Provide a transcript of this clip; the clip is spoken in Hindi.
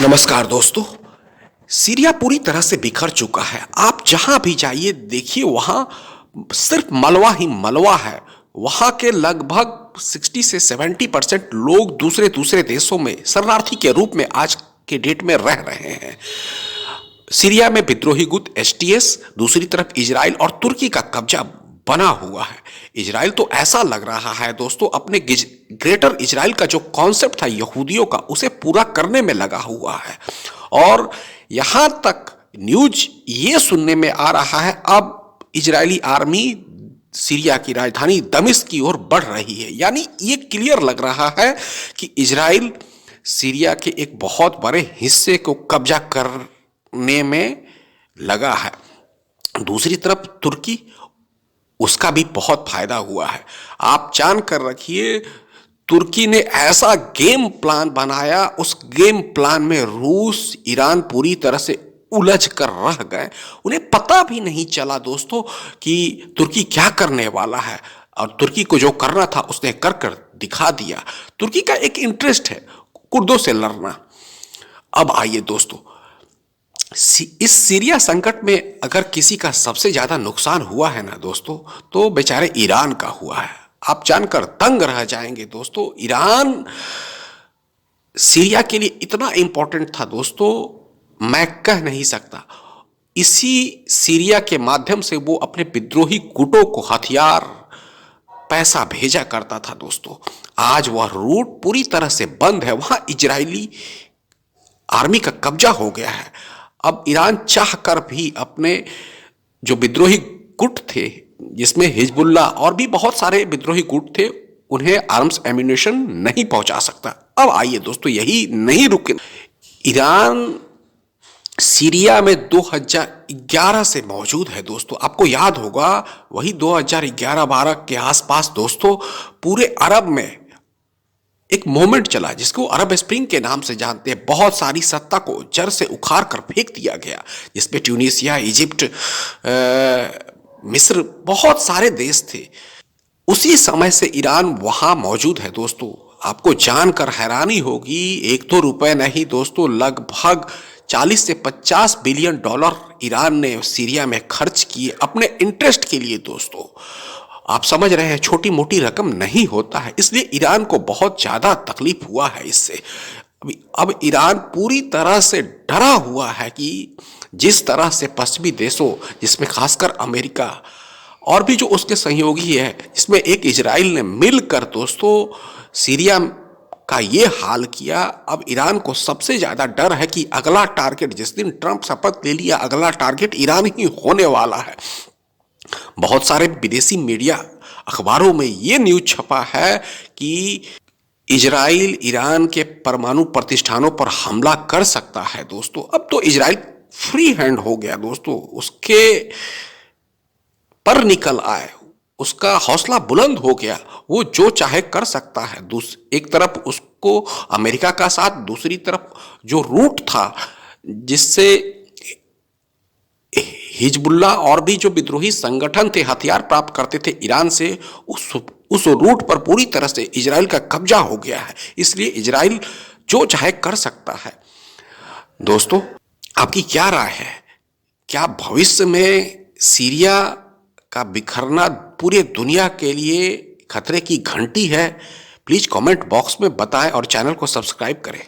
नमस्कार दोस्तों। सीरिया पूरी तरह से बिखर चुका है। आप जहां भी जाइए देखिए वहां सिर्फ मलबा ही मलबा है। वहां के लगभग 60 से 70% लोग दूसरे दूसरे देशों में शरणार्थी के रूप में आज के डेट में रह रहे हैं। सीरिया में विद्रोही गुट एसटीएस, दूसरी तरफ इजराइल और तुर्की का कब्जा बना हुआ है। इजराइल तो ऐसा लग रहा है दोस्तों अपने ग्रेटर इजराइल का जो कॉन्सेप्ट था यहूदियों का उसे पूरा करने में लगा हुआ है। और यहां तक न्यूज ये सुनने में आ रहा है अब इजरायली आर्मी सीरिया की राजधानी दमिश्क की ओर बढ़ रही है। यानी ये क्लियर लग रहा है कि इजराइल सीरिया के एक बहुत बड़े हिस्से को कब्जा करने में लगा है। दूसरी तरफ तुर्की, उसका भी बहुत फायदा हुआ है। आप जान कर रखिए तुर्की ने ऐसा गेम प्लान बनाया, उस गेम प्लान में रूस ईरान पूरी तरह से उलझ कर रह गए। उन्हें पता भी नहीं चला दोस्तों कि तुर्की क्या करने वाला है। और तुर्की को जो करना था उसने कर कर दिखा दिया। तुर्की का एक इंटरेस्ट है कुर्दों से लड़ना। अब आइए दोस्तों, इस सीरिया संकट में अगर किसी का सबसे ज्यादा नुकसान हुआ है ना दोस्तों तो बेचारे ईरान का हुआ है। आप जानकर दंग रह जाएंगे दोस्तों। ईरान सीरिया के लिए इतना इंपॉर्टेंट था दोस्तों, मैं कह नहीं सकता। इसी सीरिया के माध्यम से वो अपने विद्रोही गुटों को हथियार, पैसा भेजा करता था दोस्तों। आज वह रूट पूरी तरह से बंद है। वहां इजरायली आर्मी का कब्जा हो गया है। अब ईरान चाह कर भी अपने जो विद्रोही गुट थे, जिसमें हिजबुल्ला और भी बहुत सारे विद्रोही गुट थे, उन्हें आर्म्स एम्यूनेशन नहीं पहुंचा सकता। अब आइए दोस्तों, यही नहीं रुके। ईरान सीरिया में 2011 से मौजूद है दोस्तों। आपको याद होगा वही 2011-12 के आसपास दोस्तों पूरे अरब में एक मोमेंट चला जिसको अरब स्प्रिंग के नाम से जानते हैं। बहुत सारी सत्ता को जड़ से उखाड़ कर फेंक दिया गया, जिसमें ट्यूनीसिया, इजिप्ट, मिस्र, बहुत सारे देश थे। उसी समय से ईरान वहां मौजूद है दोस्तों। आपको जानकर हैरानी होगी, एक दो रुपए नहीं दोस्तों, लगभग 40 से 50 बिलियन डॉलर ईरान ने सीरिया में खर्च किए अपने इंटरेस्ट के लिए दोस्तों। आप समझ रहे हैं, छोटी मोटी रकम नहीं होता है। इसलिए ईरान को बहुत ज्यादा तकलीफ हुआ है इससे। अब ईरान पूरी तरह से डरा हुआ है कि जिस तरह से पश्चिमी देशों, जिसमें खासकर अमेरिका और भी जो उसके सहयोगी है, जिसमें एक इजराइल ने मिलकर दोस्तों सीरिया का ये हाल किया। अब ईरान को सबसे ज्यादा डर है कि अगला टारगेट, जिस दिन ट्रंप शपथ ले लिया, अगला टारगेट ईरान ही होने वाला है। बहुत सारे विदेशी मीडिया अखबारों में यह न्यूज छपा है कि इजराइल ईरान के परमाणु प्रतिष्ठानों पर हमला कर सकता है दोस्तों। अब तो इजराइल फ्री हैंड हो गया दोस्तों, उसके पर निकल आए, उसका हौसला बुलंद हो गया, वो जो चाहे कर सकता है। एक तरफ उसको अमेरिका का साथ, दूसरी तरफ जो रूट था जिससे हिजबुल्ला और भी जो विद्रोही संगठन थे हथियार प्राप्त करते थे ईरान से, उस रूट पर पूरी तरह से इजराइल का कब्जा हो गया है। इसलिए इजराइल जो चाहे कर सकता है। दोस्तों आपकी क्या राय है? क्या भविष्य में सीरिया का बिखरना पूरे दुनिया के लिए खतरे की घंटी है? प्लीज कमेंट बॉक्स में बताएं और चैनल को सब्सक्राइब करें।